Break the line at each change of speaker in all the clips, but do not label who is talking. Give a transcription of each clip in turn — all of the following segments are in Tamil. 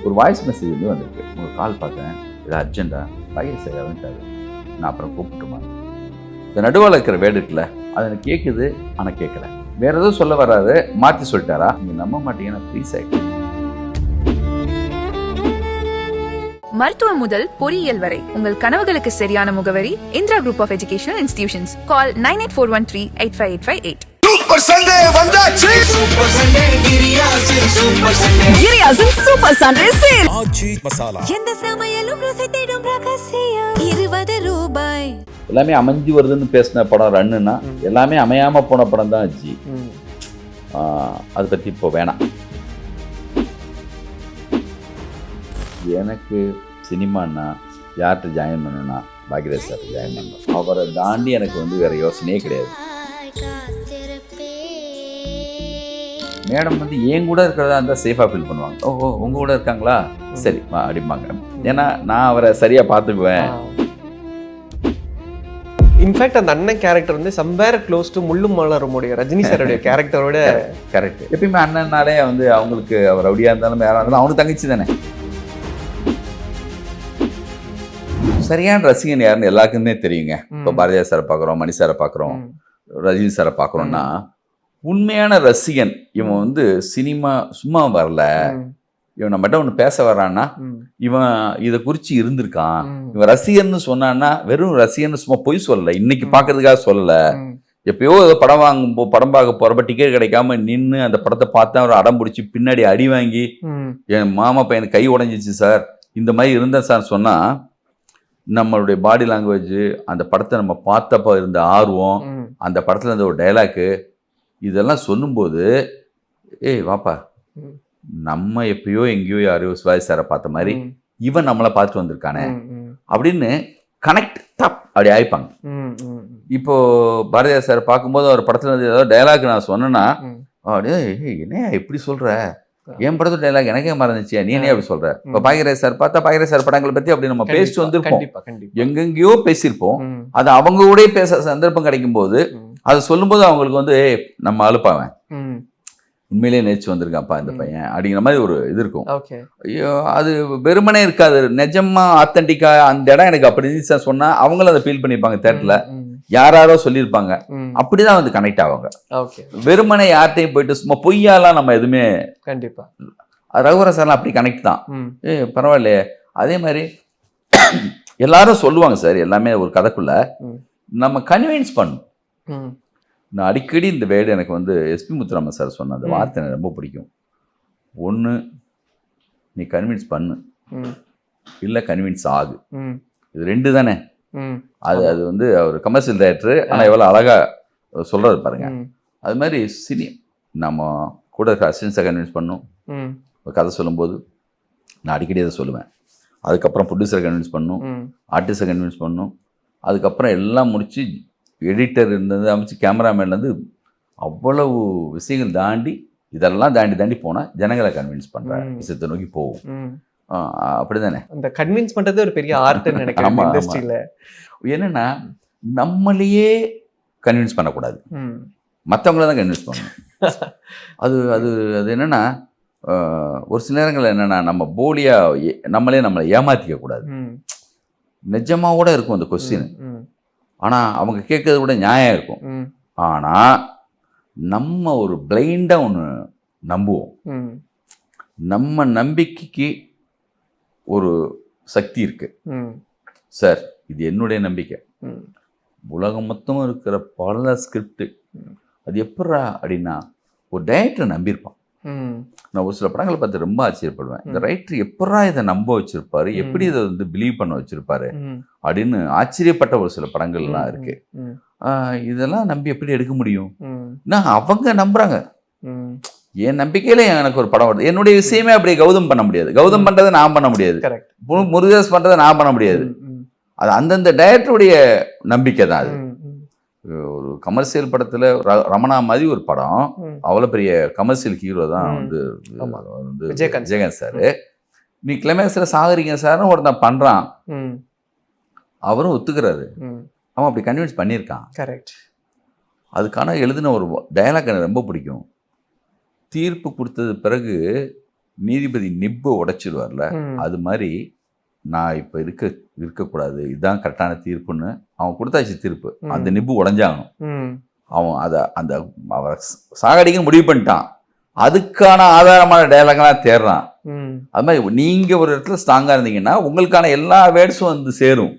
ஒரு வாய்ஸ் மெசேஜ் வந்து வந்திருக்கு, உங்கள் கால் பார்த்தேன், இது அர்ஜென்ட்டா, பையன் சரியாக வந்துட்டாரு, நான் அப்புறம் கூப்பிட்டுமா. இந்த நடுவில் இருக்கிற வேர்டு இருக்குல்ல, அது எனக்கு கேட்குது, ஆனால் கேட்கல. வேற எதுவும் சொல்ல வராது, மாற்றி சொல்லிட்டாரா, நீங்கள் நம்ப மாட்டீங்கன்னா ப்ளீஸ் ஆகிட்டு.
மருத்துவம் முதல் பொறியியல் வரை உங்கள் கனவுகளுக்கு சரியான முகவரி Indira group of educational institutions. Call 9841385858.
Super Sunday வந்தாச்சு. சூப்பர் சண்டே
கிரியாசின் super Sunday sale.
Aachi Masala
எந்த சமையலும் ருசி தேடும் ரகசியம் 20 ரூபாய்.
எல்லாமே அமைஞ்சு வருதுன்னு பேசின படம் ரன்னுன்னா எல்லாமே அமையாமல் போன படம் தான் ஜி. அதை பற்றி இப்போ வேணாம். எனக்கு சினிமான்னா யார்கிட்ட ஜாயின் பண்ணுன்னா பாக்யராஜ் சார் ஜாயின் பண்ணேன். அவரை தாண்டி எனக்கு வந்து வேறு யோசனையே கிடையாது. மேடம் வந்து என் கூட இருக்கிறதா இருந்தால் சேஃபாக ஃபீல் பண்ணுவாங்க. ஓ உங்கள் கூட இருக்காங்களா, சரி அப்படிம்பாங்க. ஏன்னா நான் அவரை சரியாக பார்த்துக்குவேன்.
இன்ஃபேக்ட் அந்த அண்ணன் கேரக்டர் வந்து சம்வேர் க்ளோஸ் டு முள்ளும் மலருடைய ரஜினி சாரோட கேரக்டரோட
கரெக்ட். எப்பயுமே அண்ணன்னாலே வந்து அவங்களுக்கு அவர் அப்படியா இருந்தாலும் யாராக இருந்தாலும் அவனுக்கு தங்கச்சி தானே. சரியான ரசிகன் யாருன்னு எல்லாருக்குமே தெரியுங்க. இப்போ பாரதியார் சாரை பார்க்குறோம், மணி சாரை பார்க்குறோம், ரஜினி சாரை பார்க்குறோம்னா உண்மையான ரசிகன் இவன் வந்து சினிமா சும்மா வரல, இவன் நம்மகிட்ட ஒன்று பேச வர்றான்னா இவன் இதை குறித்து இருந்திருக்கான், இவன் ரசிகன்னு சொன்னான்னா வெறும் ரசிகன்னு சும்மா பொய் சொல்லலை, இன்னைக்கு பார்க்கறதுக்காக சொல்லலை. எப்பயோ படம் படம் பார்க்க போகிறப்ப டிக்கெட் கிடைக்காம நின்று அந்த படத்தை பார்த்தா அவர் அடம் பிடிச்சி பின்னாடி அடி வாங்கி என் மாமா பையனுக்கு கை உடஞ்சிச்சு சார், இந்த மாதிரி இருந்தேன் சார் சொன்னால் நம்மளுடைய பாடி லாங்குவேஜ், அந்த படத்தை நம்ம பார்த்தப்போ இருந்த ஆர்வம், அந்த படத்தில் இருந்த ஒரு டைலாக்கு, இதெல்லாம் சொல்லும்போது ஏய் வாப்பா நம்ம எப்பயோ எங்கேயோ யாரையோ சிவாஜி சாரை பார்த்த மாதிரி இவன் நம்மளை பார்த்துட்டு வந்திருக்கானே அப்படின்னு கனெக்ட் தப் அப்படி ஆயிப்பாங்க. இப்போ பாரதியார் சார் பார்க்கும்போது அவர் படத்தில் இருந்து ஏதாவது டைலாக் நான் சொன்னேன்னா அப்படியே என்ன இப்படி சொல்கிற, என் படத்தோட டைலாக் எனக்கே மறந்துச்சு, நீ என்ன அப்படி சொல்ற. இப்போ பாக்யராஜ் சார் பார்த்தா பாக்யராஜ் சார் படங்களை பற்றி அப்படி நம்ம பேசிட்டு வந்திருப்போம், எங்கெங்கேயோ பேசியிருப்போம். அது அவங்க கூட பேச சந்தர்ப்பம் கிடைக்கும் போது அதை சொல்லும்போது அவங்களுக்கு வந்து நம்ம அழுப்பாவேன், உண்மையிலேயே நேர்ச்சி வந்திருக்காப்பா இந்த பையன் அப்படிங்கிற மாதிரி ஒரு இது இருக்கும். ஐயோ அது வெறுமனே இருக்காது, நிஜமா ஆத்தென்டிக்கா அந்த இடம் எனக்கு அப்படி இருந்துச்சு சொன்னா அவங்களும் அதை ஃபீல் பண்ணியிருப்பாங்க. தேட்டர்ல யாரோ சொல்லியிருப்பாங்க, அப்படிதான் வந்து கனெக்ட் ஆவாங்க. வெறுமனே யார்கிட்டையும் போயிட்டு சும்மா பொய்யாலாம் நம்ம எதுவுமே.
கண்டிப்பா
ரகுவரன் சார்லாம் அப்படி கனெக்ட் தான். பரவாயில்லையே. அதே மாதிரி எல்லாரும் சொல்லுவாங்க சார், எல்லாமே ஒரு கதைக்குள்ள நம்ம கன்வின்ஸ் பண்ணும். நான் அடிக்கடி இந்த வேர்டு எனக்கு வந்து எஸ்பி முத்துராமன் சார் சொன்ன அந்த வார்த்தை எனக்கு ரொம்ப பிடிக்கும். ஒன்று நீ கன்வின்ஸ் பண்ணு, இல்லை கன்வின்ஸ் ஆகு, இது ரெண்டு தானே. அது அது வந்து அவர் கமர்ஷியல் டைரக்டர், ஆனால் எவ்வளோ அழகாக சொல்கிறது பாருங்க. அது மாதிரி நம்ம கூட இருக்க அசிஸ்டன்ஸை கன்வின்ஸ் பண்ணும். ஒரு கதை சொல்லும்போது நான் அடிக்கடி அதை சொல்லுவேன். அதுக்கப்புறம் ப்ரொடியூசரை கன்வின்ஸ் பண்ணும், ஆர்டிஸ்டை கன்வின்ஸ் பண்ணும், அதுக்கப்புறம் எல்லாம் முடித்து எடிட்டர் இருந்தது அமைச்சு கேமராமேன்லேருந்து அவ்வளவு விஷயங்கள் தாண்டி இதெல்லாம் தாண்டி தாண்டி போனால் ஜனங்களை கன்வின்ஸ் பண்ணுற விஷயத்தை நோக்கி போகும். அப்படிதானே.
அந்த கன்வின்ஸ் பண்றது ஒரு பெரிய ஆர்ட்னு நினைக்கிறேன் இண்டஸ்ட்ரியில.
என்னன்னா நம்மளையே கன்வின்ஸ் பண்ணக்கூடாது, மற்றவங்கள தான் கன்வின்ஸ் பண்ணணும். அது அது அது என்னன்னா ஒரு சில நேரங்கள் என்னன்னா நம்ம போலியா நம்மளே நம்மளை ஏமாத்திக்க கூடாது. நிஜமா கூட இருக்கும் அந்த கொஸ்டின், ஆனால் அவங்க கேட்கறது கூட நியாயம் இருக்கும். ஆனால் நம்ம ஒரு பிளைண்டாக ஒன்று நம்புவோம். நம்ம நம்பிக்கைக்கு ஒரு சக்தி இருக்கு சார், இது என்னுடைய நம்பிக்கை. உலகம் மொத்தமும் இருக்கிற பல ஸ்கிரிப்ட் அது எப்படா அப்படின்னா ஒரு டைரக்டரை நம்பியிருப்பான். நான் ஒரு சில படங்களை பார்த்து ரொம்ப ஆச்சரியப்படுவேன், இந்த ரைட்டர் எப்படா இதை நம்ப வச்சிருப்பாரு, எப்படி இதை வந்து பிலீவ் பண்ண வச்சிருப்பாரு அப்படின்னு ஆச்சரியப்பட்ட ஒரு சில படங்கள்லாம் இருக்கு. இதெல்லாம் நம்பி எப்படி எடுக்க முடியும்? அவங்க நம்புறாங்க. என் நம்பிக்கையில எனக்கு ஒரு படம் வருது, என்னுடைய விஷயமே அப்படி கௌதம் பண்ண முடியாது, கௌதம் பண்றதை நான் பண்ண முடியாது, முருகதாஸ் பண்றதை நான் பண்ண முடியாது. அது அந்தந்த டைரக்டருடைய நம்பிக்கை தான். அது ஒரு கமர்ஷியல் படத்துல ரமணா மாதிரி ஒரு படம், அவ்வளோ பெரிய கமர்ஷியல் ஹீரோ தான் வந்து விஜயகாந்த் சார். நீ கிளைமேக்ஸ்ல சாகுறீங்க சார்னு ஒருத்தன் பண்றான், அவரும் ஒத்துக்கிறாரு, அவன் அப்படி கன்வின்ஸ் பண்ணியிருக்கான். கரெக்ட். அதுக்கான எழுதின ஒரு டயலாக் எனக்கு ரொம்ப பிடிக்கும். தீர்ப்பு கொடுத்தது பிறகு நீதிபதி நிப்பு உடைச்சிடுவார்ல, அது மாதிரி நான் இப்போ இருக்கக்கூடாது, இதுதான் கரெக்டான தீர்ப்புன்னு அவன் கொடுத்தாச்சு தீர்ப்பு. அந்த நிப்பு உடைஞ்சாகணும். அவன் அந்த அவரை சாகடிக்க முடிவு பண்ணிட்டான். அதுக்கான ஆதாரமான டயலாக்லாம் தேடுறான். அது மாதிரி நீங்க ஒரு இடத்துல ஸ்ட்ராங்கா இருந்தீங்கன்னா உங்களுக்கான எல்லா வேர்ட்ஸும் வந்து சேரும்.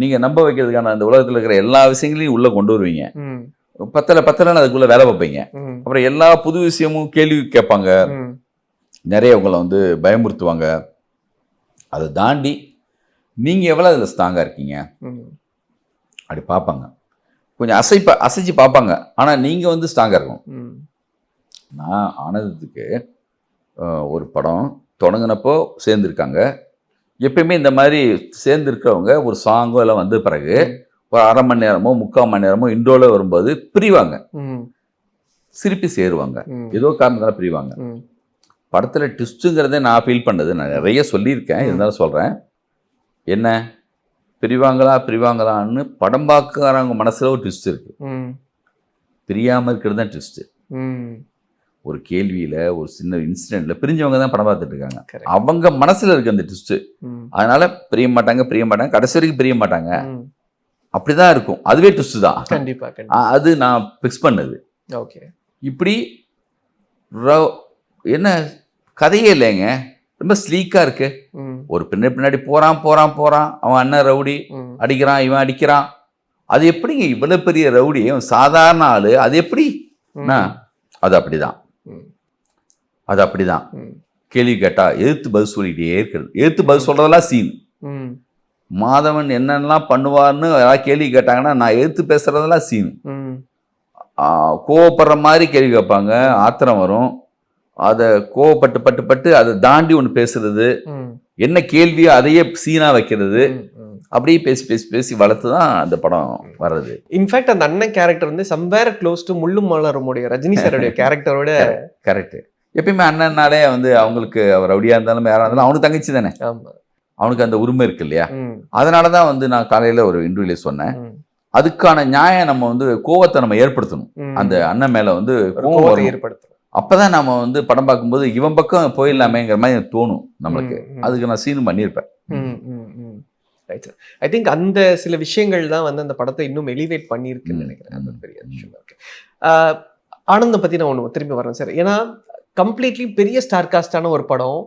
நீங்க நம்ப வைக்கிறதுக்கான அந்த உலகத்துல இருக்கிற எல்லா விஷயங்களையும் உள்ள கொண்டு வருவீங்க. பத்தலைன்னு அதுக்குள்ள வேலை பார்ப்பீங்க. அப்புறம் எல்லா புது விஷயமும் கேள்வி கேட்பாங்க, நிறைய உங்களை வந்து பயமுறுத்துவாங்க. அதை தாண்டி நீங்க எவ்வளவு அதுல ஸ்ட்ராங்கா இருக்கீங்க அப்படி பார்ப்பாங்க. கொஞ்சம் அசைச்சு பார்ப்பாங்க. ஆனா நீங்க வந்து ஸ்ட்ராங்கா இருக்கணும். நான் ஆனந்தத்துக்கு ஒரு படம் தொடங்கினப்போ சேர்ந்துருக்காங்க. எப்பயுமே இந்த மாதிரி சேர்ந்துருக்கிறவங்க ஒரு சாங்கோ எல்லாம் வந்த பிறகு ஒரு 1/2 மணி நேரமோ 3/4 மணி நேரமோ இன்ட்ரோல வரும்போது பிரிவாங்க, திருப்பி சேருவாங்க. ஏதோ காரணத்தால பிரிவாங்க. படத்துல ட்விஸ்ட்டுங்கிறதே நான் ஃபீல் பண்ணது, நான் நிறைய சொல்லியிருக்கேன், இருந்தாலும் சொல்றேன். என்ன பிரிவாங்களான்னு படம் பார்க்கறவங்க மனசுல ஒரு ட்விஸ்ட் இருக்கு. பிரியாம இருக்கிறது தான் ட்விஸ்ட். ஒரு கேள்வியில ஒரு சின்ன இன்சிடென்ட்ல பிரிஞ்சவங்க தான் படம் பார்த்துட்டு இருக்காங்க. அவங்க மனசுல இருக்கு அந்த ட்விஸ்ட். அதனால பிரிய மாட்டாங்க, கடைசி வரைக்கும் பிரிய மாட்டாங்க. அப்படிதான் இருக்கும். அதுவே ட்விஸ்ட் தான்.
கண்டிப்பா.
அது நான் பிக்ஸ் பண்ணது.
ஓகே. இப்படி
என்ன கதையே இல்லைங்க, ரொம்ப ஸ்லீக்கா இருக்கு. ஒரு பின்னாடி போறான், அவன் அண்ணன் ரவுடி அடிக்கிறான், இவன் அடிக்கிறான். அது எப்படிங்க இவ்வளவு பெரிய ரவுடி சாதாரண ஆளு, அது எப்படி? அது அப்படிதான். கேள்வி கேட்டா எதிர்த்து பதில் சொல்லிட்டே இருக்கிறது. எதிர்த்து பதில் சொல்றதெல்லாம் சீன். மாதவன் என்னென்னலாம் பண்ணுவார்னு யாராவது கேள்வி கேட்டாங்கன்னா நான் எதிர்த்து பேசுறதெல்லாம் சீன். கோவப்படுற மாதிரி கேள்வி கேட்பாங்க, ஆத்திரம் வரும். அதை கோவப்பட்டு அதை தாண்டி ஒன்று பேசுறது, என்ன கேள்வியோ அதையே சீனா வைக்கிறது, அப்படியே பேசி வளர்த்து தான் அந்த படம் வர்றது.
இன்ஃபேக்ட் அந்த அண்ணன் கேரக்டர் வந்து சம்வேர் க்ளோஸ் டு முள்ளும் மலருடைய ரஜினி சாரோட கேரக்டரோட
கரெக்ட். எப்பயுமே அண்ணன்னாலே வந்து அவங்களுக்கு அவர் ரவுடியா இருந்தாலும் யாரா இருந்தாலும் அவனுக்கு தங்கச்சி தானே, அவனுக்கு அந்த உரிமை இருக்கு இல்லையா? அதனாலதான் வந்து நான் காலையில ஒரு இன்டர்வியூல சொன்னேன், அதுக்கான நியாயம் நம்ம வந்து கோவத்தை நம்ம ஏற்படுத்தணும். அந்த அண்ணன் மேல வந்து கோவத்தை ஏற்படுத்தணும். அப்பதான் நம்ம வந்து படம் பார்க்கும்போது இவன் பக்கம் போயிடலாமேங்கிற மாதிரி தோணும் நம்மளுக்கு. அதுக்கு நான் சீன் பண்ணியிருப்பேன்.
ஐ திங்க் அந்த சில விஷயங்கள் தான் வந்து அந்த படத்தை இன்னும் எலிவேட் பண்ணியிருக்குன்னு நினைக்கிறேன். அது பெரிய விஷயம் இருக்கு. ஆனந்தம் பத்தி நான் ஒன்று திரும்பி வரேன் சார். ஏன்னா கம்ப்ளீட்லி பெரிய ஸ்டார் காஸ்டான ஒரு படம்.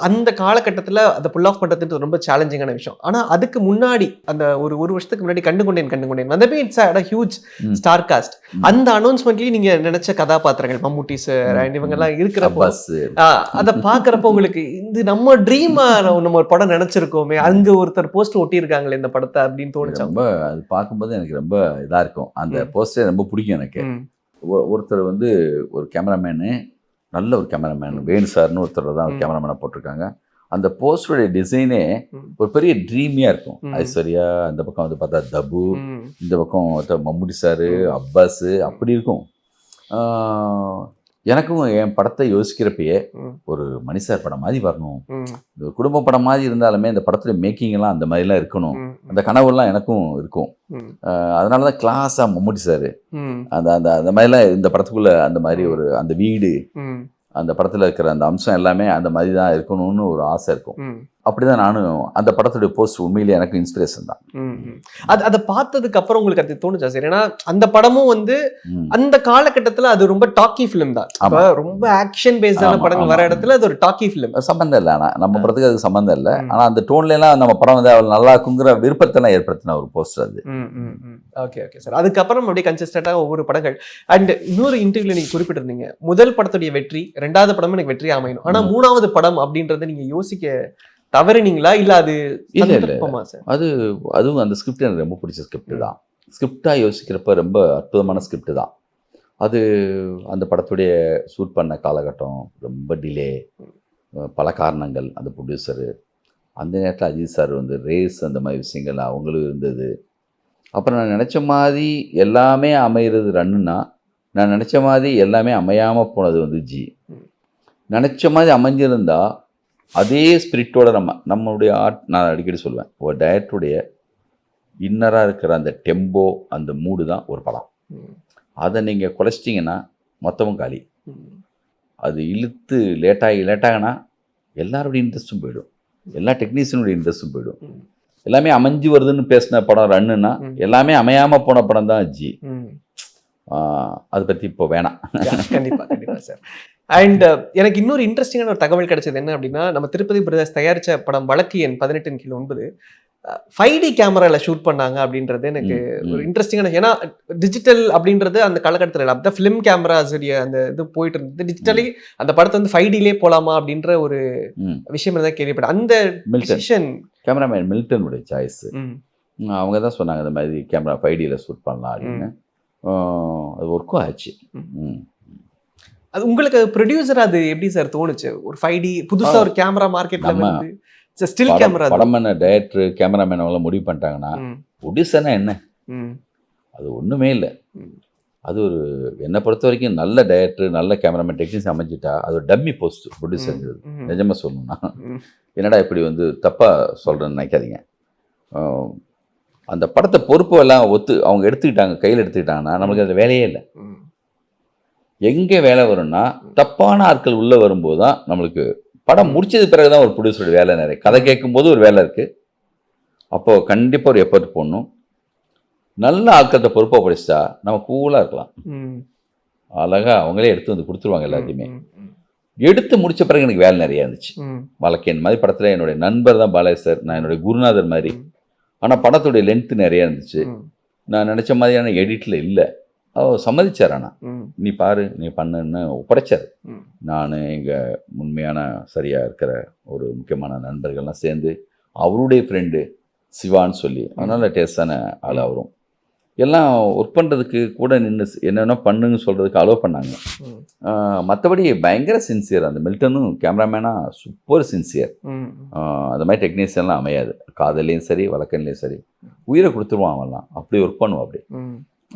அந்த காலகட்டத்தில் அதை புல் ஆஃப் பண்ணுறது ரொம்ப சேலஞ்சிங்கான விஷயம். ஆனால் அதுக்கு முன்னாடி அந்த ஒரு வருஷத்துக்கு முன்னாடி கண்டு கொண்டேன் வந்தப்பே it's a huge star cast. அந்த அனௌன்ஸ்மெண்ட்லயும் நீங்க நினைச்ச கதாபாத்திரங்கள் மம்முட்டி சார் அண்ட் இவங்க எல்லாம் இருக்கிறப்போ அதை பாக்குறப்போ உங்களுக்கு இது நம்ம ட்ரீமா நம்ம ஒரு படம் நினைச்சிருக்கோமே, அங்க ஒருத்தர் போஸ்டர் ஒட்டியிருக்காங்களே இந்த படத்தை அப்படின்னு தோணுச்சு.
ரொம்ப அது பார்க்கும்போது எனக்கு ரொம்ப இதா இருக்கும். அந்த போஸ்டர் ரொம்ப பிடிக்கும் எனக்கு. ஒருத்தர் வந்து ஒரு கேமராமேனு, நல்ல ஒரு கேமராமேன் வேணு சார்னு ஒருத்தர் தான் கேமராமேனை போட்டிருக்காங்க. அந்த போஸ்டருடைய டிசைனே ஒரு பெரிய ட்ரீமியா இருக்கும். ஐஸ்வர்யா அந்த பக்கம் வந்து பார்த்தா தபு, இந்த பக்கம் மம்முட்டி சாரு, அப்பாஸ், அப்படி இருக்கும். எனக்கும் என் படத்தை யோசிக்கிறப்பயே ஒரு மணிசார் படம் மாதிரி வரணும், இந்த குடும்ப படம் மாதிரி இருந்தாலுமே இந்த படத்துல மேக்கிங் எல்லாம் அந்த மாதிரிலாம் இருக்கணும், அந்த கனவுலாம் எனக்கும் இருக்கும். அதனாலதான் கிளாஸா மம்முட்டி சாரு அந்த அந்த அந்த மாதிரிலாம் இந்த படத்துக்குள்ள அந்த மாதிரி ஒரு அந்த வீடு, அந்த படத்துல இருக்கிற அந்த அம்சம் எல்லாமே அந்த மாதிரி தான் இருக்கணும்னு ஒரு ஆசை இருக்கும். அப்படிதான் நானும் அந்த படத்துடைய போஸ்ட் உண்மையிலேயே எனக்கு இன்ஸ்பிரேஷன் தான்.
அதை பார்த்ததுக்கு அப்புறம் உங்களுக்கு அது தோணுச்சா சார்? ஏன்னா அந்த படமும் வந்து அந்த காலகட்டத்துல அது ரொம்ப டாக்கி பிலிம் தான். ரொம்ப ஆக்ஷன் பேஸ்டான படங்கள் வர இடத்துல அது ஒரு டாக்கி பிலிம்.
சம்பந்தம் இல்லை, ஆனா நம்ம படத்துக்கு அதுக்கு சம்பந்தம் இல்லை. ஆனா அந்த டோன்ல எல்லாம் நம்ம படம் வந்து அவள் நல்லா இருக்குங்கிற விருப்பத்தெல்லாம் ஏற்படுத்தின ஒரு போஸ்டர் அது.
Okay sir. அதுக்கப்புறம் அப்படியே கன்சிஸ்டண்டா ஒவ்வொரு படங்கள். அண்ட் இன்னொரு இன்டர்வியூல நீங்க குறிப்பிட்டிருந்தீங்க, முதல் படத்துடைய வெற்றி, 2வது படமும் எனக்கு வெற்றி அமையணும், ஆனா 3வது படம் அப்படின்றத நீங்க யோசிக்க தவறுனீங்களா? இல்ல அது
அதுவும் அந்த ஸ்கிரிப்ட் எனக்கு ரொம்ப பிடிச்ச ஸ்கிரிப்ட் தான். ஸ்கிரிப்டா யோசிக்கிறப்ப ரொம்ப அற்புதமான ஸ்கிரிப்ட் தான் அது. அந்த படத்துடைய ஷூட் பண்ண காலகட்டம் ரொம்ப டிலே, பல காரணங்கள். அந்த ப்ரொடியூசரு அந்த நேரத்தில் அஜித் சார் வந்து ரேஸ் அந்த மாதிரி விஷயங்கள் அவங்களும் இருந்தது. அப்புறம் நான் நினச்ச மாதிரி எல்லாமே அமைகிறது ரன்னுன்னா, நான் நினச்ச மாதிரி எல்லாமே அமையாமல் போனது வந்து நினச்ச மாதிரி அமைஞ்சிருந்தா அதே ஸ்பிரிட்டோட நம்மளுடைய ஆர்ட், நான் அடிக்கடி சொல்லுவேன், ஒரு டைரக்டருடைய இன்னராக இருக்கிற அந்த டெம்போ, அந்த மூடு தான் ஒரு படம். அதை நீங்கள் குறைச்சிட்டிங்கன்னா மொத்தமும் காலி. அது இழுத்து லேட்டாகனா எல்லாருடைய இன்ட்ரெஸ்ட்டும் போயிடும், எல்லா டெக்னீஷியனுடைய இன்ட்ரெஸ்ட்டும் போயிடும். எல்லாமே அமைஞ்சு வருதுன்னு பேசின படம் ரன்னுன்னா எல்லாமே அமையாமல் போன படம் தான் ஜி. அதை பற்றி இப்போ வேணாம்.
கண்டிப்பா கண்டிப்பா சார். அண்ட் எனக்கு இன்னொரு இன்ட்ரெஸ்டிங்கான ஒரு தகவல் கிடைச்சது என்ன அப்படின்னா, நம்ம திருப்பதி பிரதர்ஸ் தயாரிச்ச படம் வழக்கு எண் 18/9 5D கேமரால ஷூட் பண்ணாங்க அப்படின்றது எனக்கு ஒரு இன்ட்ரெஸ்டிங்கான. ஏன்னா டிஜிட்டல் அப்படின்றது அந்த காலகட்டத்தில் இல்லை, அப்பதான் ஃபிலிம் கேமராஸ் அந்த இது போயிட்டு இருந்தது. டிஜிட்டலி அந்த படத்தை வந்து 5Dலே போலாமா அப்படின்ற ஒரு விஷயம் தான் கேள்விப்பட்டேன். அந்த டிசிஷன்
கேமராமேன் மில்டனுடைய சாய்ஸ். அவங்க தான் சொன்னாங்க இந்த மாதிரி கேமரா 5Dல ஷூட் பண்ணலாம் அப்படின்னு. அது ஒர்க்கும் ஆச்சு.
அது உங்களுக்கு ப்ரொடியூசர் அது எப்படி சார் தோணுச்சு? ஒரு 5D புதுசா ஒரு கேமரா மார்க்கெட்ல வந்து ஸ்டில் கேமரா
படம் பண்ண டைரக்டர் கேமராமேன் அவங்களாம் முடிவு பண்ணிட்டாங்கன்னா ப்ரொடியூசர்னா என்ன, அது ஒன்றுமே இல்லை. அது ஒரு என்னை பொறுத்த வரைக்கும் நல்ல டைரக்டர் நல்ல கேமராமேன் டெக்னீஷியன் அமைஞ்சிட்டா அது ஒரு டம்மி போஸ்ட் ப்ரொடியூசருங்கிறது. நிஜமாக சொல்லணும்னா என்னடா இப்படி வந்து தப்பாக சொல்கிறேன்னு நினைக்காதீங்க. அந்த படத்தை பொறுப்பு எல்லாம் அவங்க எடுத்துக்கிட்டாங்க, கையில் எடுத்துக்கிட்டாங்கன்னா நமக்கு அதில் வேலையே இல்லை. எங்கே வேலை வரும்னா தப்பான ஆட்கள் உள்ளே வரும்போது தான் நம்மளுக்கு படம் முடிச்சது பிறகு தான் ஒரு ப்ரொடியூசரோட வேலை நிறைய. கதை கேட்கும்போது ஒரு வேலை இருக்குது, அப்போது கண்டிப்பாக ஒரு எஃபர்ட் போடணும். நல்ல ஆட்கள்கிட்ட பொறுப்பாக படிச்சிட்டா நம்ம கூலாக இருக்கலாம். அழகாக அவங்களே எடுத்து வந்து கொடுத்துருவாங்க எல்லாத்தையுமே. எடுத்து முடித்த பிறகு எனக்கு வேலை நிறையா இருந்துச்சு. வழக்கேன் மாதிரி படத்தில் என்னுடைய நண்பர் தான் பாலாஜி சார், நான் என்னுடைய குருநாதர் மாதிரி. ஆனால் படத்துடைய லென்த்து நிறையா இருந்துச்சு. நான் நினச்ச மாதிரியான எடிட்டில் இல்லை. அவர் சம்மதிச்சார். ஆனால் நீ பாரு நீ பண்ணுன்னு ஒப்படைச்சார். நான் எங்கள் உண்மையான சரியாக இருக்கிற ஒரு முக்கியமான நண்பர்கள்லாம் சேர்ந்து அவருடைய ஃப்ரெண்டு சிவான்னு சொல்லி, அதனால் டேஸ்டான ஆள் அவரும் எல்லாம் ஒர்க் பண்ணுறதுக்கு கூட நின்று என்னென்ன பண்ணுன்னு சொல்கிறதுக்கு அலோவ் பண்ணாங்க. மற்றபடி பயங்கர சின்சியர் அந்த மில்டனும். கேமராமேனாக சூப்பர் சின்சியர். அந்த மாதிரி டெக்னீஷியன்லாம் அமையாது. காதல்லையும் சரி வழக்கன்லேயும் சரி உயிரை கொடுத்துருவான் அவன்லாம். அப்படி ஒர்க் பண்ணுவான் அப்படி.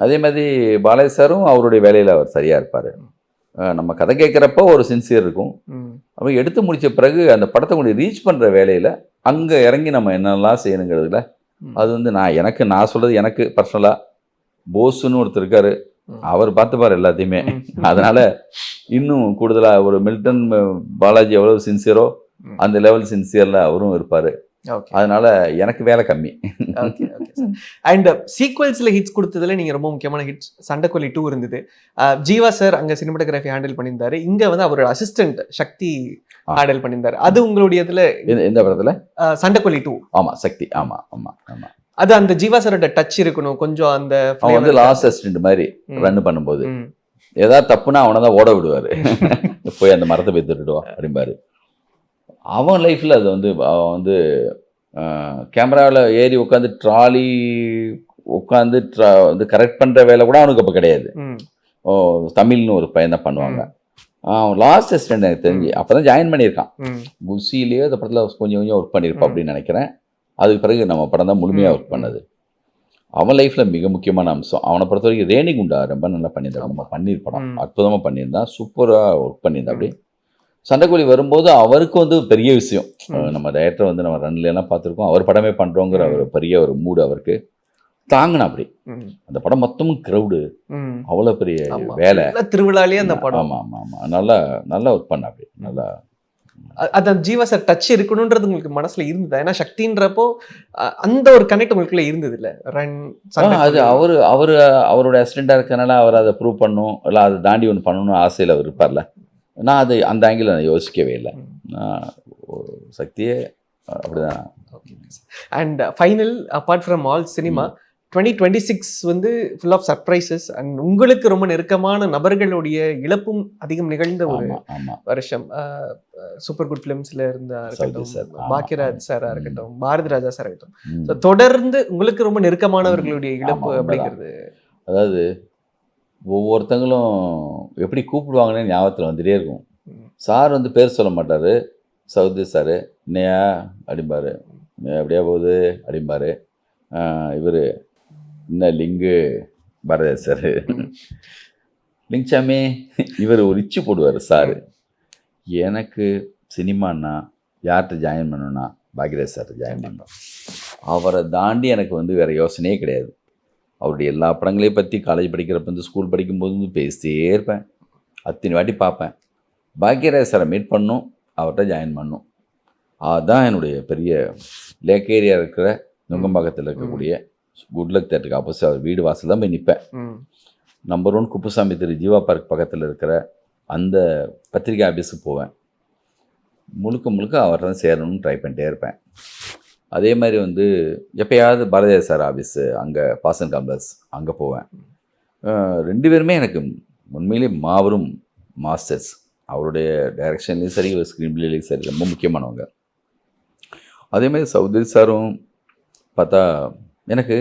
அதே மாதிரி பாலாஜி சாரும் அவருடைய வேலையில் அவர் சரியாக இருப்பார். நம்ம கதை கேட்குறப்போ ஒரு சின்சியர் இருக்கும். அப்போ எடுத்து முடித்த பிறகு அந்த படத்தை கொண்டு ரீச் பண்ணுற வேலையில் அங்கே இறங்கி நம்ம என்னெல்லாம் செய்யணுங்கிறதுல அது வந்து நான் சொல்கிறது எனக்கு பர்சனலாக போஸுன்னு ஒருத்தர் இருக்கார், அவர் பார்த்துப்பார் எல்லாத்தையுமே. அதனால் இன்னும் கூடுதலாக ஒரு மில்டன் பாலாஜி எவ்வளோ சின்சியரோ அந்த லெவல் சின்சியரில் அவரும் இருப்பார். அதனால எனக்கு வேலை கம்மி.
அண்ட் சீக்வல்ஸ்ல ஹிட்ஸ் கொடுத்ததுல நீங்க ரொம்ப முக்கியமான ஹிட்ஸ் சண்டைக்கோழி 2 இருந்தது. ஜீவா சார் அங்க சினிமாட்டோகிராஃபி ஹேண்டில் பண்ணியிருந்தாரு. இங்க வந்து அவரோட அசிஸ்டன்ட் சக்தி ஹேண்டில் பண்ணியிருந்தாரு. அது உங்களுடைய இதுல
எந்த படத்துல?
சண்டைக்கோழி 2.
ஆமா சக்தி. ஆமா ஆமா ஆமா.
அது அந்த ஜீவா சாரோட டச் இருக்கணும் கொஞ்சம். அந்த
வந்து லாஸ்ட் அசிஸ்டன்ட் மாதிரி ரன் பண்ணும்போது ஏதாவது தப்புனா அவனை தான் ஓட விடுவாரு. போய் அந்த மரத்தை போய் திருடுவா அப்படிம்பாரு. அவன் லைஃப்பில் அது வந்து அவன் வந்து கேமராவில் ஏறி உட்காந்து ட்ராலி உட்காந்து வந்து கரெக்ட் பண்ணுற வேலை கூட அவனுக்கு அப்போ கிடையாது. தமிழ்னு ஒரு பையன் தான் பண்ணுவாங்க. லாஸ்ட் அசிஸ்டன்ட் எனக்கு தெரிஞ்சு அப்போ தான் ஜாயின் பண்ணியிருக்கான். குசிலேயே அந்த படத்தில் கொஞ்சம் கொஞ்சம் ஒர்க் பண்ணியிருப்பான் அப்படின்னு நினைக்கிறேன். அதுக்கு பிறகு நம்ம படம் தான் முழுமையாக ஒர்க் பண்ணது. அவன் லைஃப்பில் மிக முக்கியமான அம்சம். அவனை பொறுத்த வரைக்கும் ரேணிகுண்டா ரொம்ப நல்லா பண்ணியிருந்தான். நம்ம பண்ணியிருப்போம், அற்புதமாக பண்ணியிருந்தான், சூப்பராக ஒர்க் பண்ணியிருந்தான். அப்படி சண்டைக்கோழி வரும்போது அவருக்கு வந்து பெரிய விஷயம். நம்ம டைரக்டர் வந்து நம்ம ரன்லாம் பார்த்துருக்கோம், அவர் படமே பண்ணுறோங்கிற ஒரு பெரிய ஒரு மூடு அவருக்கு தாங்கினா. அப்படி அந்த படம் மொத்தமும் க்ரௌடு, அவ்வளோ பெரிய வேலை,
திருவிழாலே அந்த படம்.
ஆமாம் ஆமாம் ஆமாம், நல்லா நல்லா ஒர்க் பண்ண. அப்படி நல்லா
அந்த ஜீவா சார் டச் இருக்கணும்ன்றது உங்களுக்கு மனசுல இருந்ததா? ஏன்னா சக்தின்றப்போ அந்த ஒரு கனெக்ட் உங்களுக்குள்ள இருந்தது இல்ல?
அது அவரோட அசிஸ்டண்டா இருக்கனால அவர் அதை ப்ரூவ் பண்ணும், இல்லை அதை தாண்டி ஒன்று பண்ணணும்னு ஆசையில் அவர் இருப்பார்ல. நான் அது அந்த ஆங்கிள் நான் யோசிக்கவே இல்லை. நான் சக்தியே அப்படிதான்.
And final apart from all cinema 2026 வந்து ஃபுல் ஆஃப் சர்ப்ரைசஸ் அண்ட் உங்களுக்கு ரொம்ப நெருக்கமான நபர்களுடைய இழப்பும் அதிகம் நிகழ்ந்த ஒரு வருஷம். சூப்பர் குட் ஃபிலிம்ஸ்ல இருந்தா இருக்கட்டும், பாக்கியராஜ் சாரா இருக்கட்டும், பாரதி ராஜா சார் இருக்கட்டும், தொடர்ந்து உங்களுக்கு ரொம்ப நெருக்கமானவர்களுடைய இழப்பு அப்படிங்கிறது.
அதாவது ஒவ்வொருத்தங்களும் எப்படி கூப்பிடுவாங்கன்னு ஞாபகத்தில் வந்துட்டே இருக்கும். சார் வந்து பேர் சொல்ல மாட்டார். சவுதி சார் என்னையா அப்படிம்பாரு, அப்படியே போகுது அப்படிம்பாரு. இவர் என்ன லிங்கு பாரதி சார், லிங்சாமி இவர் ஒரு இச்சு போடுவார் சார். எனக்கு சினிமான்னா யார்கிட்ட ஜாயின் பண்ணணும்னா பாக்யராஜ் சார் ஜாயின் பண்ணோம். அவரை தாண்டி எனக்கு வந்து வேறு யோசனையே கிடையாது. அவருடைய எல்லா படங்களையும் பற்றி காலேஜ் படிக்கிறப்ப வந்து ஸ்கூல் படிக்கும்போது வந்து பேசிட்டே இருப்பேன், அத்தனை வாட்டி பார்ப்பேன். பாக்யராஜ் சாரை மீட் பண்ணும், அவர்கிட்ட ஜாயின் பண்ணும். அதுதான் என்னுடைய பெரிய லேக் ஏரியா இருக்கிற நுங்கம்பாக்கத்தில் இருக்கக்கூடிய குட்லக் தேட்டருக்கு ஆப்போசிட் அவர் வீடு வாசல் தான் போய் நிற்பேன். நம்பர் 1 குப்புசாமி திரு ஜீவா பார்க் பக்கத்தில் இருக்கிற அந்த பத்திரிகை ஆஃபீஸுக்கு போவேன். முழுக்க முழுக்க அவர்கிட்ட தான் சேரணும்னு ட்ரை பண்ணிட்டே இருப்பேன். அதே மாதிரி வந்து எப்பயாவது பாரதியார் சார் ஆஃபீஸு அங்கே பாசன் காம்ப்ளெக்ஸ் அங்கே போவேன். 2 பேருமே எனக்கு உண்மையிலே மாபெரும் மாஸ்டர்ஸ். அவருடைய டைரக்ஷன்லேயும் சரி, ஸ்க்ரீன் பிளேலையும் சரி ரொம்ப முக்கியமானவங்க. அதேமாதிரி சௌத்ரி சாரும் பார்த்தா எனக்கு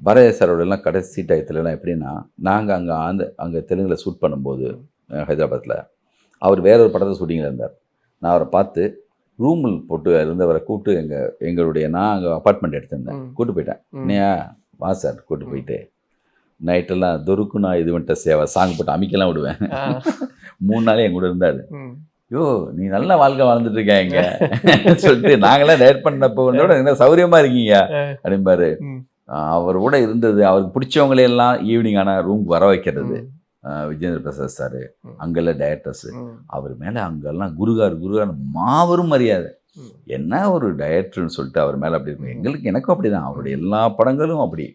பாரதியார் சாரோடலாம் கடைசி டயத்துலலாம் எப்படின்னா, நாங்கள் அங்கே தெலுங்கில் ஷூட் பண்ணும்போது ஹைதராபாத்தில் அவர் வேற ஒரு படத்தை ஷூட்டிங்கில் இருந்தார். நான் அவரை பார்த்து ரூமில் போட்டு இருந்தவரை கூப்பிட்டு எங்களுடைய நான் அங்கே அப்பார்ட்மெண்ட் எடுத்திருந்தேன், கூப்பிட்டு போயிட்டேன். என்னையா வா சார், கூப்பிட்டு போயிட்டு நைட்டெல்லாம் தொருக்கு நான் இது வந்துட்ட சேவை சாங் போட்டு அமைக்கலாம் விடுவேன். 3 நாளே என் கூட இருந்தார். யோ நீ நல்ல வாழ்க்கை வாழ்ந்துட்டு இருக்கேன் இங்க சொல்லிட்டு நாங்களாம் டயட் பண்ணப்போ என்ன சௌரியமா இருக்கீங்க அப்படிம்பாரு. அவர் கூட இருந்தது, அவருக்கு பிடிச்சவங்களையெல்லாம் ஈவினிங் ஆனால் ரூமுக்கு வர வைக்கிறது. விஜேந்திர பிரசாத் சார் அங்கெல்ல டைரக்டர்ஸு, அவர் மேலே அங்கெல்லாம் குருகார் மாபெரும் மரியாதை. என்ன ஒரு டைரக்டர்னு சொல்லிட்டு அவர் மேலே அப்படி இருக்கும். எனக்கும் அப்படி தான். அவருடைய எல்லா படங்களும் அப்படி.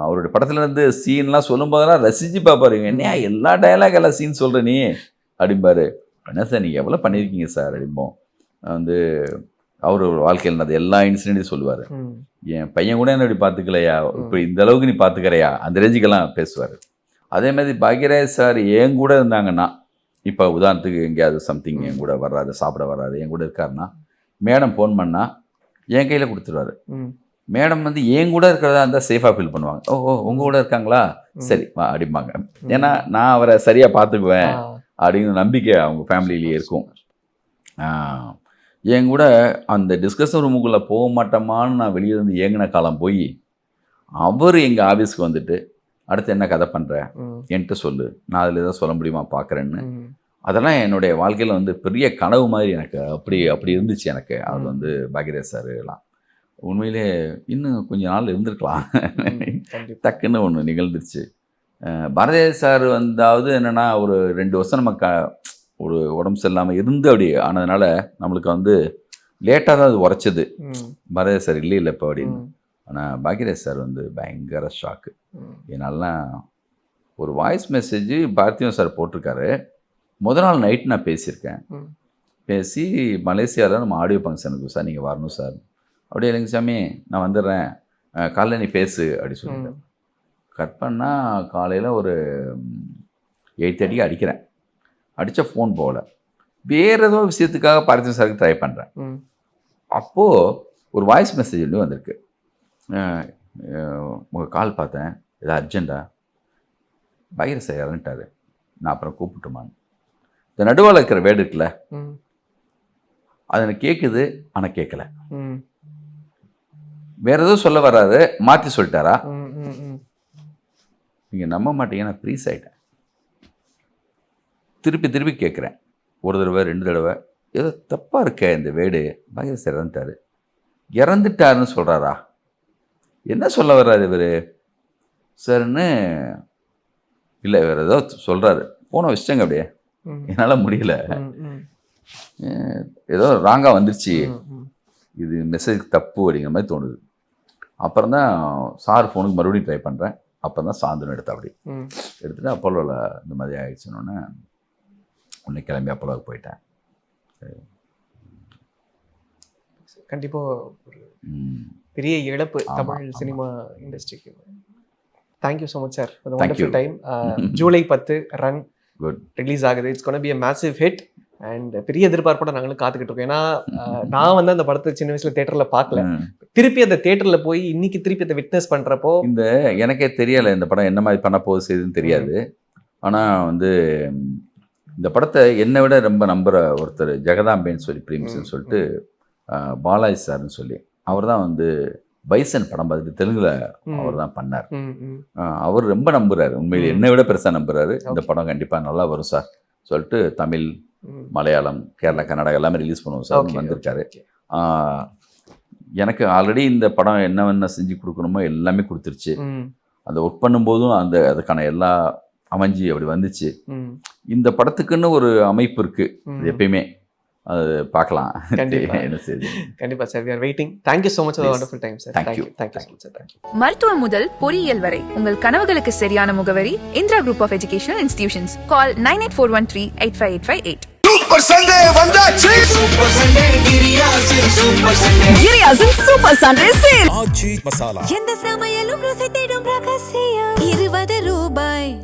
அவருடைய படத்துல இருந்து சீன்லாம் சொல்லும்போதெல்லாம் ரசித்து பார்ப்பாரு. என்னையா எல்லா டயலாக் எல்லாம் சீன் சொல்கிற நீ அப்படிம்பாரு. என்ன சார் நீங்கள் எவ்வளோ பண்ணியிருக்கீங்க சார் அப்படிம்போம். வந்து அவர் வாழ்க்கையில் நடந்த எல்லா இன்சிடென்ட்டையும் சொல்லுவார். என் பையன் கூட என்ன இப்படி பார்த்துக்கலையா, இப்போ இந்த அளவுக்கு நீ பார்த்துக்கிறையா, அந்த ரேஞ்சுக்கெல்லாம் பேசுவார். அதே மாதிரி பாக்யராஜ் சார் என் கூட இருந்தாங்கன்னா, இப்போ உதாரணத்துக்கு எங்கேயாவது சம்திங் என் கூட வர்றாரு, சாப்பிட வர்றாரு, என் கூட இருக்காருன்னா மேடம் ஃபோன் பண்ணால் என் கையில் கொடுத்துருவாரு. மேடம் வந்து என் கூட இருக்கிறதா இருந்தால் சேஃபாக ஃபீல் பண்ணுவாங்க. ஓ உங்கள் கூட இருக்காங்களா, சரி அப்படிம்பாங்க. ஏன்னா நான் அவரை சரியாக பார்த்துக்குவேன் அப்படிங்கிற நம்பிக்கை அவங்க ஃபேமிலியிலேயே இருக்கும். என் கூட அந்த டிஸ்கஷன் ரூமுக்குள்ளே போக மாட்டோமான்னு நான் வெளியே இருந்து ஏங்கின காலம் போய் அவர் எங்கள் ஆஃபீஸ்க்கு வந்துட்டு அடுத்து என்ன கதை பண்ணுறேன் என்கிட்ட சொல்லு, நான் அதில் எதாவது சொல்ல முடியுமா பார்க்குறேன்னு. அதெல்லாம் என்னுடைய வாழ்க்கையில் வந்து பெரிய கனவு மாதிரி எனக்கு அப்படி இருந்துச்சு எனக்கு. அது வந்து பாக்யராஜ் சார் எல்லாம் உண்மையிலே இன்னும் கொஞ்ச நாள் இருந்திருக்கலாம். டக்குன்னு ஒன்று நிகழ்ந்துருச்சு. பாரதியார் சார் வந்தாவது என்னென்னா ஒரு 2 வருஷம் நம்ம ஒரு உடம்பு சரியில்லாமல் இருந்து அப்படி ஆனதுனால நம்மளுக்கு வந்து லேட்டாக தான் அது உரைச்சது. பாரதியார் சார் இல்லை இப்போ அப்படின்னு. ஆனால் பாக்யராஜ் சார் வந்து பயங்கர ஷாக்கு. என்னாலாம் ஒரு வாய்ஸ் மெசேஜ் பாரதியம் சார் போட்டிருக்காரு. முதல் நாள் நைட்டு நான் பேசியிருக்கேன். பேசி மலேசியாவில் நம்ம ஆடியோ ஃபங்க்ஷனுக்கு சார் நீங்கள் வரணும் சார். அப்படியே இல்லைங்க சாமி நான் வந்துடுறேன், காலைல நீ பேசு அப்படி சொல்லிட்டேன். கட் பண்ணால் காலையில் ஒரு 8:30 அடிக்கிறேன். அடித்த ஃபோன் போகல. வேறு ஏதோ விஷயத்துக்காக பாரதியம் சாருக்கு ட்ரை பண்ணுறேன். அப்போது ஒரு வாய்ஸ் மெசேஜ் ஒன்று வந்திருக்கு. உங்கள் கால் பார்த்தேன், ஏதோ அர்ஜென்ட்டா, பாக்யராஜ் சார் இறந்துட்டாரு, நான் அப்புறம் கூப்பிட்டுமான்னு. இந்த நடுவால் இருக்கிற வேர்டு இருக்குல்ல, அது எனக்கு கேட்குது ஆனால் கேட்கல. வேற ஏதோ சொல்ல வர்றாரு, மாற்றி சொல்லிட்டாரா? நீங்கள் நம்ப மாட்டீங்க, நான் ப்ரீஸ் ஆகிட்டேன். திருப்பி கேட்குறேன். ஒரு தடவை 2 தடவை. ஏதோ தப்பாக இருக்க இந்த வேர்டு. பாக்யராஜ் சார் இறந்துட்டாருன்னு சொல்கிறாரா? என்ன சொல்ல வர்றாரு இவர் சார்ன்னு? இல்லை வேறு ஏதோ சொல்கிறாரு. போன வச்சிட்டேங்க அப்படியே, என்னால் முடியல. ஏதோ ராங்காக வந்துருச்சு, இது மெசேஜ் தப்பு அப்படிங்கிற மாதிரி தோணுது. அப்புறம் தான் சார் ஃபோனுக்கு மறுபடியும் ட்ரை பண்ணுறேன். அப்புறம் தான் சாயந்தரம் எடுத்தேன். அப்படி எடுத்துகிட்டு அப்போலோவில் இந்த மாதிரி ஆகிடுச்சுன்னொன்னே உன்னை கிளம்பி அப்போலோவுக்கு போயிட்டேன்.
கண்டிப்பாக ஒரு பெரிய இழப்பு தமிழ் சினிமா இண்டஸ்ட்ரிக்கு. Thank you so much sir. Wonderful time. July 10 run release ஆகுது. It's gonna be a massive hit and பெரிய எதிர்பார்ப்போட நாங்களும் காத்துக்கிட்டு இருக்கோம். ஏன்னா நான் வந்து அந்த படத்தை சின்ன வயசுல தியேட்டரில் பார்க்கல. திருப்பி அந்த தியேட்டரில் போய் இன்னைக்கு திருப்பி அதை விட்னஸ் பண்ணுறப்போ
இந்த எனக்கே தெரியலை இந்த படம் என்ன மாதிரி பண்ண போகுது செய்யுதுன்னு தெரியாது. ஆனால் வந்து இந்த படத்தை என்னை விட ரொம்ப நம்புகிற ஒருத்தர் ஜெகதாம்பேன்னு சொல்லி பிரீமிஸ்ன்னு சொல்லிட்டு பாலாஜி சார்னு சொல்லி அவர் தான் வந்து பைசன் படம் பார்த்துட்டு தெலுங்குல அவர் தான் பண்ணார். அவர் ரொம்ப நம்புறாரு, உண்மையிலே என்னை விட பெருசாக நம்புறாரு. இந்த படம் கண்டிப்பாக நல்லா வரும் சார் சொல்லிட்டு தமிழ், மலையாளம், கேரளா, கர்நாடகா எல்லாமே ரிலீஸ் பண்ணுவோம் சார் வந்திருக்காரு. எனக்கு ஆல்ரெடி இந்த படம் என்னென்ன செஞ்சு கொடுக்கணுமோ எல்லாமே கொடுத்துருச்சு. அந்த ஒர்க் பண்ணும்போதும் அதுக்கான எல்லா அமைஞ்சு அப்படி வந்துச்சு.
ம்.
இந்த படத்துக்குன்னு ஒரு அமைப்பு இருக்கு.
ம்.
அது எப்பயுமே அது பார்க்கலாம்.
கண்டிப்பா.
என்ன செய்யுது.
கண்டிப்பா sir, we are waiting. Thank you so much for the
Please.
wonderful time sir.
Thank you.
Thank you so much sir. Thank you.
மருத்துவம் முதல் பொறியியல் வரை உங்கள் கனவுகளுக்கு சரியான முகவரி Indira group of educational institutions. Call 9841385858.
Super Sunday வந்தாச்சு. சூப்பர் சண்டே
கிரியாசின் super Sunday sale.
Aachi Masala.
எந்த சமையலும் ருசி தேடும் ரகசியம் 20 ரூபாய்.